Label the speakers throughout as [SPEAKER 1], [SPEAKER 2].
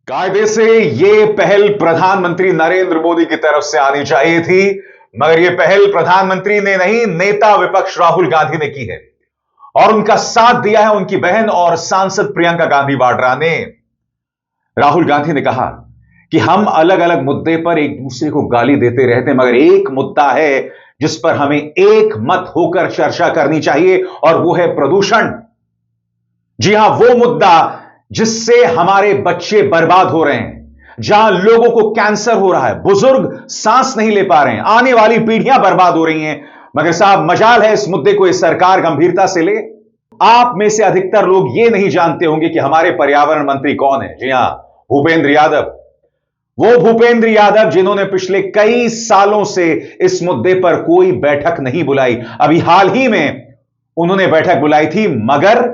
[SPEAKER 1] कायदे से ये पहल प्रधानमंत्री नरेंद्र मोदी की तरफ से आनी चाहिए थी, मगर ये पहल प्रधानमंत्री ने नहीं, नेता विपक्ष राहुल गांधी ने की है और उनका साथ दिया है उनकी बहन और सांसद प्रियंका गांधी वाड्रा ने। राहुल गांधी ने कहा कि हम अलग अलग मुद्दे पर एक दूसरे को गाली देते रहते हैं, मगर एक मुद्दा है जिस पर हमें एक मत होकर चर्चा करनी चाहिए और वो है प्रदूषण। जी हां, वो मुद्दा जिससे हमारे बच्चे बर्बाद हो रहे हैं, जहां लोगों को कैंसर हो रहा है, बुजुर्ग सांस नहीं ले पा रहे हैं, आने वाली पीढ़ियां बर्बाद हो रही हैं। मगर साहब, मजाल है इस मुद्दे को इस सरकार गंभीरता से ले। आप में से अधिकतर लोग ये नहीं जानते होंगे कि हमारे पर्यावरण मंत्री कौन है। जी हां, भूपेंद्र यादव। वो भूपेंद्र यादव जिन्होंने पिछले कई सालों से इस मुद्दे पर कोई बैठक नहीं बुलाई। अभी हाल ही में उन्होंने बैठक बुलाई थी, मगर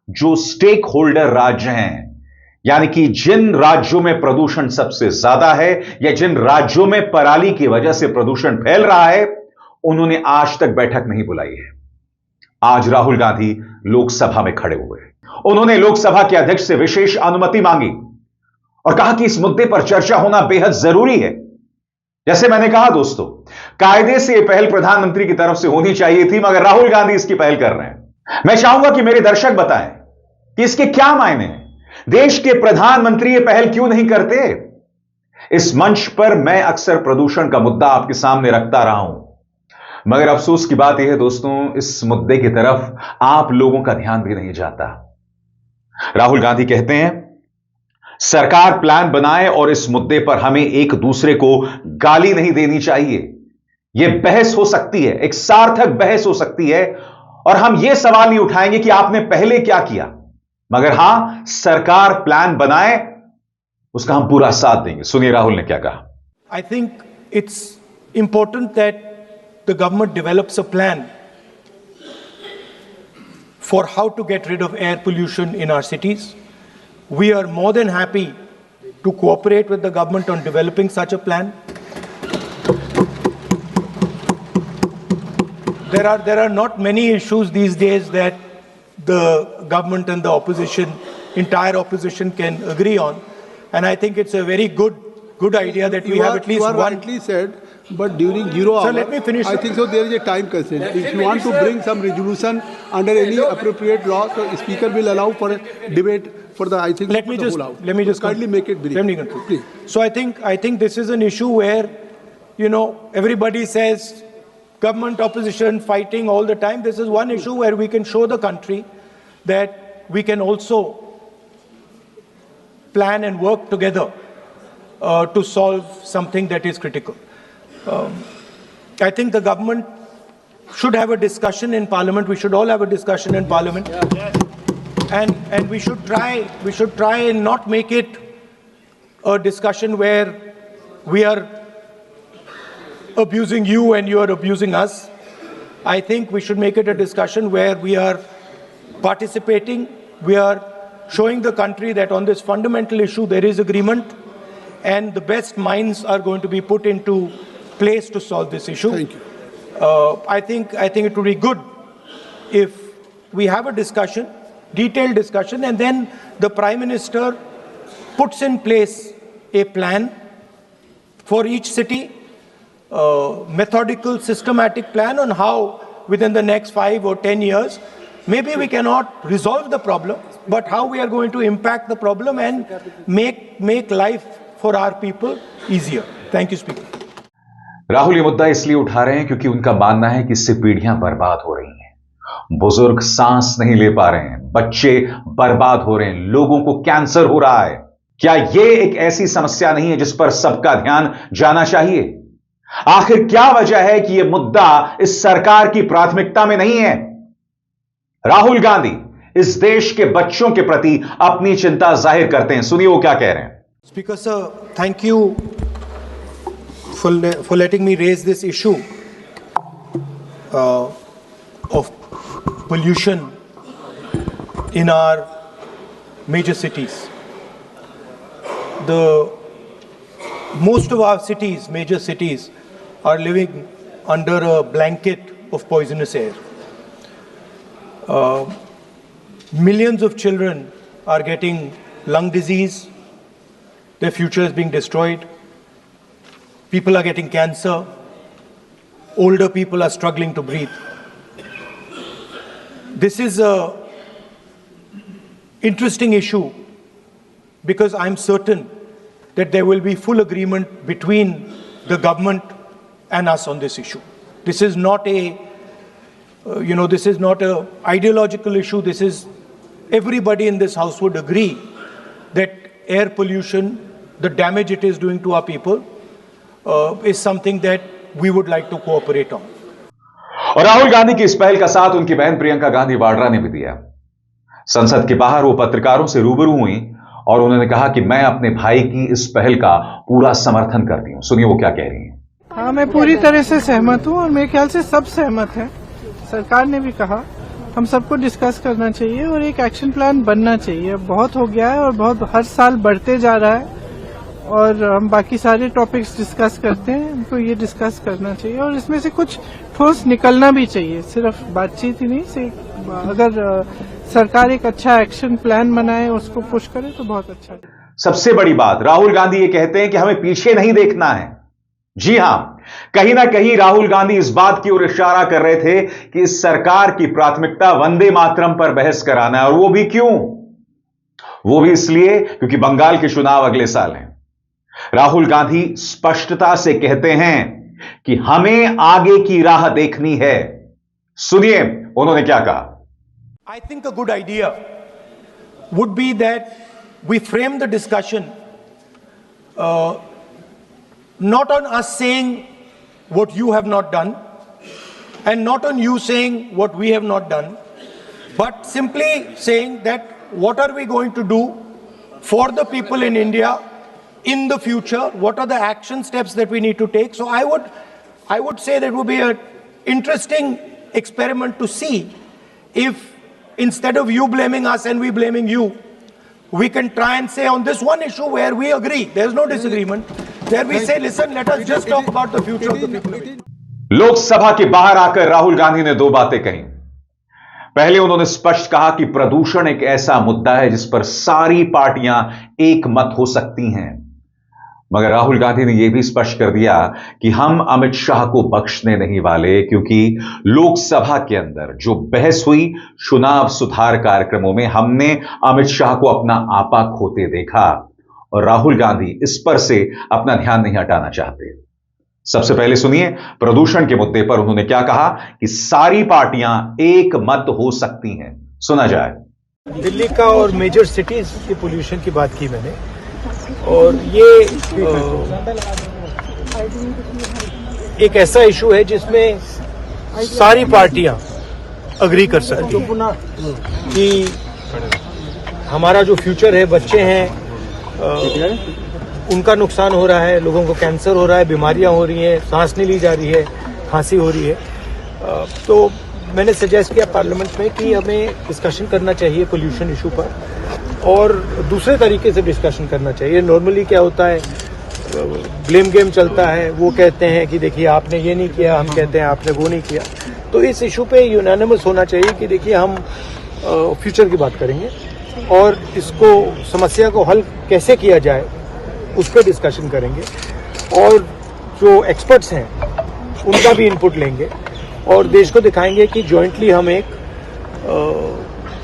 [SPEAKER 1] जो स्टेक होल्डर राज्य हैं, यानी कि जिन राज्यों में प्रदूषण सबसे ज्यादा है या जिन राज्यों में पराली की वजह से प्रदूषण फैल रहा है, उन्होंने आज तक बैठक नहीं बुलाई है। आज राहुल गांधी लोकसभा में खड़े हुए, उन्होंने लोकसभा के अध्यक्ष से विशेष अनुमति मांगी और कहा कि इस मुद्दे पर चर्चा होना बेहद जरूरी है। जैसे मैंने कहा दोस्तों, कायदे से यह पहल प्रधानमंत्री की तरफ से होनी चाहिए थी, मगर राहुल गांधी इसकी पहल कर रहे हैं। मैं चाहूंगा कि मेरे दर्शक बताएं कि इसके क्या मायने हैं। देश के प्रधानमंत्री ये पहल क्यों नहीं करते। इस मंच पर मैं अक्सर प्रदूषण का मुद्दा आपके सामने रखता रहा हूं, मगर अफसोस की बात यह है दोस्तों, इस मुद्दे की तरफ आप लोगों का ध्यान भी नहीं जाता। राहुल गांधी कहते हैं सरकार प्लान बनाए और इस मुद्दे पर हमें एक दूसरे को गाली नहीं देनी चाहिए। यह बहस हो सकती है, एक सार्थक बहस हो सकती है, और हम यह सवाल नहीं उठाएंगे कि आपने पहले क्या किया, मगर हां, सरकार प्लान बनाए, उसका हम पूरा साथ देंगे। सुनिए राहुल ने क्या कहा।
[SPEAKER 2] I think it's important that the government develops a plan for how to get rid of air pollution in our cities. We are more than happy to cooperate with the government on developing such a plan. There are not many issues these days that the government and the opposition, entire opposition, can agree on, and I think it's a very good idea that we have at least one.
[SPEAKER 3] You rightly said, but during 0 hour,
[SPEAKER 2] let me finish.
[SPEAKER 3] I think so there is a time constraint. If you want to bring some resolution under any appropriate law, the speaker will allow for a debate for the, I think,
[SPEAKER 2] let me just
[SPEAKER 3] kindly make it brief.
[SPEAKER 2] Let me conclude.
[SPEAKER 3] Please.
[SPEAKER 2] So I think this is an issue where, everybody says government opposition fighting all the time. This is one issue where we can show the country that we can also plan and work together to solve something that is critical. I think the government should have a discussion in Parliament. We should all have a discussion in Parliament, and we should try and not make it a discussion where we are abusing you and you are abusing us. I think we should make it a discussion where we are participating, we are showing the country that on this fundamental issue there is agreement, and the best minds are going to be put into place to solve this issue.
[SPEAKER 3] Thank you.
[SPEAKER 2] I think it would be good if we have a discussion, detailed discussion, and then the Prime Minister puts in place a plan for each city, methodical, systematic plan on how within the next 5 or 10 years, maybe we cannot resolve the problem, but how we are going to impact the problem and make life for our people easier. Thank you, Speaker.
[SPEAKER 1] Rahul ये मुद्दा इसलिए उठा रहे हैं क्योंकि उनका मानना है कि इससे पीढ़ियां बर्बाद हो रही हैं, बुजुर्ग सांस नहीं ले पा रहे हैं, बच्चे बर्बाद हो रहे हैं, लोगों को कैंसर हो रहा है। क्या यह एक ऐसी समस्या नहीं है जिस पर सबका ध्यान जाना चाहिए? आखिर क्या वजह है कि यह मुद्दा इस सरकार की प्राथमिकता में नहीं है? राहुल गांधी इस देश के बच्चों के प्रति अपनी चिंता जाहिर करते हैं। सुनिए वो क्या कह रहे हैं।
[SPEAKER 2] Speaker sir, thank you for letting me raise this issue of pollution in our major cities. Most of our cities, major cities, are living under a blanket of poisonous air. Millions of children are getting lung disease, their future is being destroyed, people are getting cancer, older people are struggling to breathe. This is a interesting issue because I'm certain that there will be full agreement between the government and us on this issue. This is not a, this is not a ideological issue. This is, everybody in this house would agree that air pollution, the damage it is doing to our people, is something that we would like to cooperate on.
[SPEAKER 1] और राहुल गांधी की इस पहल का साथ उनकी बहन प्रियंका गांधी वाड्रा ने भी दिया। संसद के बाहर वो पत्रकारों से रूबरू हुई और उन्होंने कहा कि मैं अपने भाई की इस पहल का पूरा समर्थन करती हूं। सुनिए वो क्या कह रही हैं।
[SPEAKER 4] हाँ, मैं पूरी तरह से सहमत हूँ और मेरे ख्याल से सब सहमत हैं। सरकार ने भी कहा हम सबको डिस्कस करना चाहिए और एक एक्शन प्लान बनना चाहिए। बहुत हो गया है और बहुत हर साल बढ़ते जा रहा है और हम बाकी सारे टॉपिक्स डिस्कस करते हैं, हमको ये डिस्कस करना चाहिए और इसमें से कुछ ठोस निकलना भी चाहिए, सिर्फ बातचीत ही नहीं। अगर सरकार एक अच्छा एक्शन प्लान बनाए, उसको पुश करे तो बहुत अच्छा है।
[SPEAKER 1] सबसे बड़ी बात, राहुल गांधी ये कहते हैं कि हमें पीछे नहीं देखना है। जी हां, कहीं ना कहीं राहुल गांधी इस बात की ओर इशारा कर रहे थे कि इस सरकार की प्राथमिकता वंदे मातरम पर बहस कराना है। और वो भी क्यों? वो भी इसलिए क्योंकि बंगाल के चुनाव अगले साल हैं। राहुल गांधी स्पष्टता से कहते हैं कि हमें आगे की राह देखनी है। सुनिए उन्होंने क्या कहा।
[SPEAKER 2] I think a good idea would be that we frame the discussion not on us saying what you have not done and not on you saying what we have not done, but simply saying that what are we going to do for the people in India in the future, what are the action steps that we need to take. So I would say that would be an interesting experiment to see if instead of you blaming us and we blaming you, we can try and say on this one issue where we agree, there's no disagreement, there we say, listen, let us just talk about the future of the people of India.
[SPEAKER 1] Lok Sabha के बाहर आकर राहुल गांधी ने दो बातें कही। पहले उन्होंने स्पष्ट कहा कि प्रदूषण एक ऐसा मुद्दा है जिस पर सारी पार्टियां एक मत हो सकती हैं, मगर राहुल गांधी ने यह भी स्पष्ट कर दिया कि हम अमित शाह को बख्शने नहीं वाले, क्योंकि लोकसभा के अंदर जो बहस हुई चुनाव सुधार कार्यक्रमों में, हमने अमित शाह को अपना आपा खोते देखा और राहुल गांधी इस पर से अपना ध्यान नहीं हटाना चाहते। सबसे पहले सुनिए प्रदूषण के मुद्दे पर उन्होंने क्या कहा कि सारी पार्टियां एक मत हो सकती हैं। सुना जाए।
[SPEAKER 2] दिल्ली का और मेजर सिटीज की पोल्यूशन की बात की मैंने, और ये एक ऐसा इशू है जिसमें सारी पार्टियां अग्री कर सकती हैं कि हमारा जो फ्यूचर है, बच्चे हैं, उनका नुकसान हो रहा है, लोगों को कैंसर हो रहा है, बीमारियां हो रही हैं, सांस नहीं ली जा रही है, खांसी हो रही है। तो मैंने सजेस्ट किया पार्लियामेंट में कि हमें डिस्कशन करना चाहिए पोल्यूशन इशू पर और दूसरे तरीके से डिस्कशन करना चाहिए। नॉर्मली क्या होता है, ब्लेम गेम चलता है, वो कहते हैं कि देखिए आपने ये नहीं किया, हम कहते हैं आपने वो नहीं किया। तो इस इशू पे यूनानिमस होना चाहिए कि देखिए हम फ्यूचर की बात करेंगे और इसको समस्या को हल कैसे किया जाए उस पर डिस्कशन करेंगे और जो एक्सपर्ट्स हैं उनका भी इनपुट लेंगे और देश को दिखाएंगे कि जॉइंटली हम एक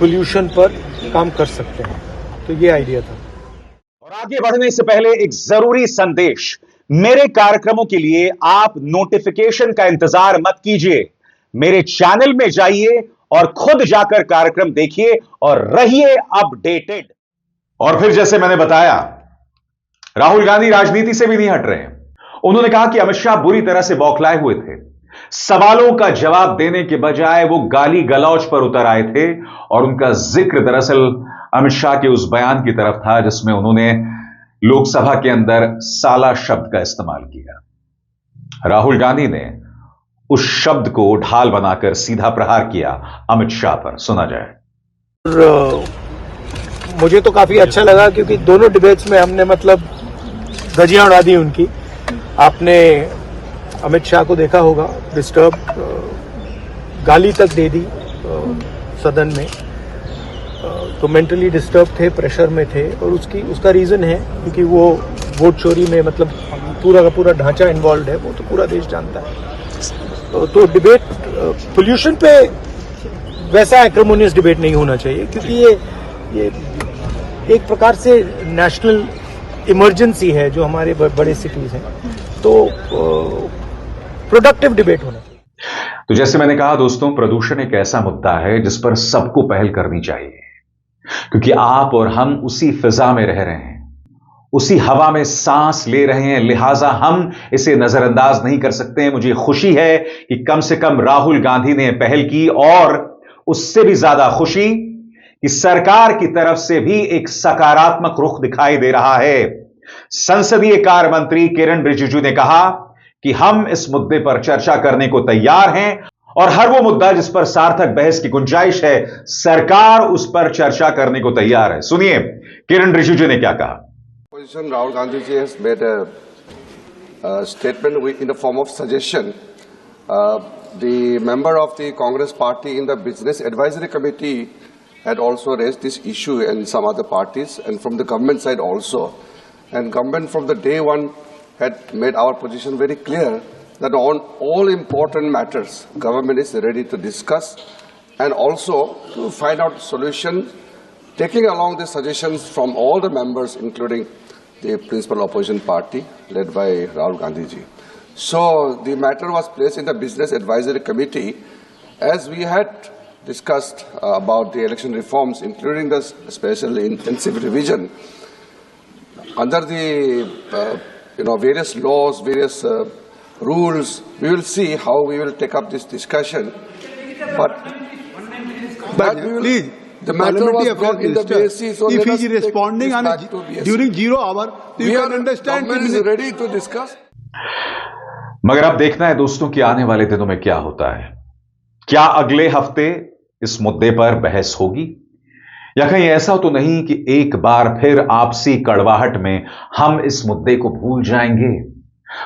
[SPEAKER 2] पोल्यूशन पर काम कर सकते हैं। तो ये आइडिया था।
[SPEAKER 1] और आगे बढ़ने से पहले एक जरूरी संदेश, मेरे कार्यक्रमों के लिए आप नोटिफिकेशन का इंतजार मत कीजिए, मेरे चैनल में जाइए और खुद जाकर कार्यक्रम देखिए और रहिए अपडेटेड। और फिर जैसे मैंने बताया, राहुल गांधी राजनीति से भी नहीं हट रहे हैं। उन्होंने कहा कि अमित शाह बुरी तरह से बौखलाए हुए थे, सवालों का जवाब देने के बजाय वो गाली गलौज पर उतर आए थे और उनका जिक्र दरअसल अमित शाह के उस बयान की तरफ था जिसमें उन्होंने लोकसभा के अंदर साला शब्द का इस्तेमाल किया। राहुल गांधी ने उस शब्द को ढाल बनाकर सीधा प्रहार किया अमित शाह पर। सुना जाए।
[SPEAKER 2] मुझे तो काफी अच्छा लगा क्योंकि दोनों डिबेट्स में हमने मतलब धज्जियां उड़ा दी उनकी। आपने अमित शाह को देखा होगा डिस्टर्ब, गाली तक दे दी सदन में। तो मेंटली डिस्टर्ब थे, प्रेशर में थे, और उसका रीज़न है क्योंकि वो वोट चोरी में मतलब पूरा का पूरा ढांचा इन्वॉल्व है, वो तो पूरा देश जानता है। तो डिबेट पोल्यूशन पे वैसा एक्रोमोनियस डिबेट नहीं होना चाहिए, क्योंकि ये एक प्रकार से नेशनल इमरजेंसी है जो हमारे बड़े सिटीज हैं, तो प्रोडक्टिव डिबेट होना चाहिए।
[SPEAKER 1] तो जैसे मैंने कहा दोस्तों, प्रदूषण एक ऐसा मुद्दा है जिस पर सबको पहल करनी चाहिए, क्योंकि आप और हम उसी फिजा में रह रहे हैं, उसी हवा में सांस ले रहे हैं, लिहाजा हम इसे नजरअंदाज नहीं कर सकते हैं। मुझे खुशी है कि कम से कम राहुल गांधी ने पहल की, और उससे भी ज्यादा खुशी कि सरकार की तरफ से भी एक सकारात्मक रुख दिखाई दे रहा है। संसदीय कार्य मंत्री किरण रिजिजू ने कहा कि हम इस मुद्दे पर चर्चा करने को तैयार हैं, और हर वो मुद्दा जिस पर सार्थक बहस की गुंजाइश है, सरकार उस पर चर्चा करने को तैयार है। सुनिए किरण रिजिजू ने क्या कहा।
[SPEAKER 5] Opposition Rahul Gandhi ji has made a statement in the form of suggestion. The member of the Congress party in the Business Advisory Committee had also raised this issue, and some other parties, and from the government side also. And government from the day one had made our position very clear that on all important matters, government is ready to discuss and also to find out solution, taking along the suggestions from all the members, including the principal opposition party led by Rahul Gandhi ji. So the matter was placed in the Business Advisory Committee, as we had discussed about the election reforms, including the special intensive revision. Under the various laws, various rules, we will see how we will take up this discussion. But we will,
[SPEAKER 3] please,
[SPEAKER 5] the matter was brought in the BSC, so
[SPEAKER 3] if
[SPEAKER 5] let
[SPEAKER 3] he
[SPEAKER 5] us
[SPEAKER 3] is
[SPEAKER 5] take
[SPEAKER 3] responding
[SPEAKER 5] this
[SPEAKER 3] on
[SPEAKER 5] back to BSC.
[SPEAKER 3] during 0 hour, you can understand.
[SPEAKER 5] Government is ready to discuss.
[SPEAKER 1] मगर अब देखना है दोस्तों कि आने वाले दिनों में क्या होता है। क्या अगले हफ्ते इस मुद्दे पर बहस होगी, या कहीं ऐसा तो नहीं कि एक बार फिर आपसी कड़वाहट में हम इस मुद्दे को भूल जाएंगे।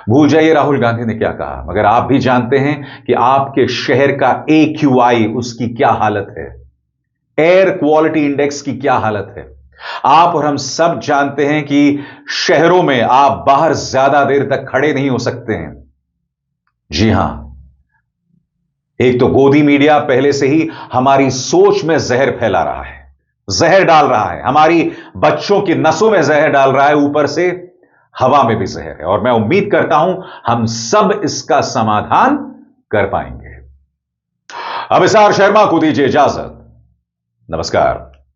[SPEAKER 1] भूल जाइए राहुल गांधी ने क्या कहा, मगर आप भी जानते हैं कि आपके शहर का AQI उसकी क्या हालत है, एयर क्वालिटी इंडेक्स की क्या हालत है। आप और हम सब जानते हैं कि शहरों में आप बाहर ज्यादा देर तक खड़े नहीं हो सकते हैं। जी हां, एक तो गोदी मीडिया पहले से ही हमारी सोच में जहर फैला रहा है, जहर डाल रहा है, हमारी बच्चों की नसों में जहर डाल रहा है, ऊपर से हवा में भी जहर है। और मैं उम्मीद करता हूं हम सब इसका समाधान कर पाएंगे। अब एसआर शर्मा को दीजिए इजाजत। नमस्कार।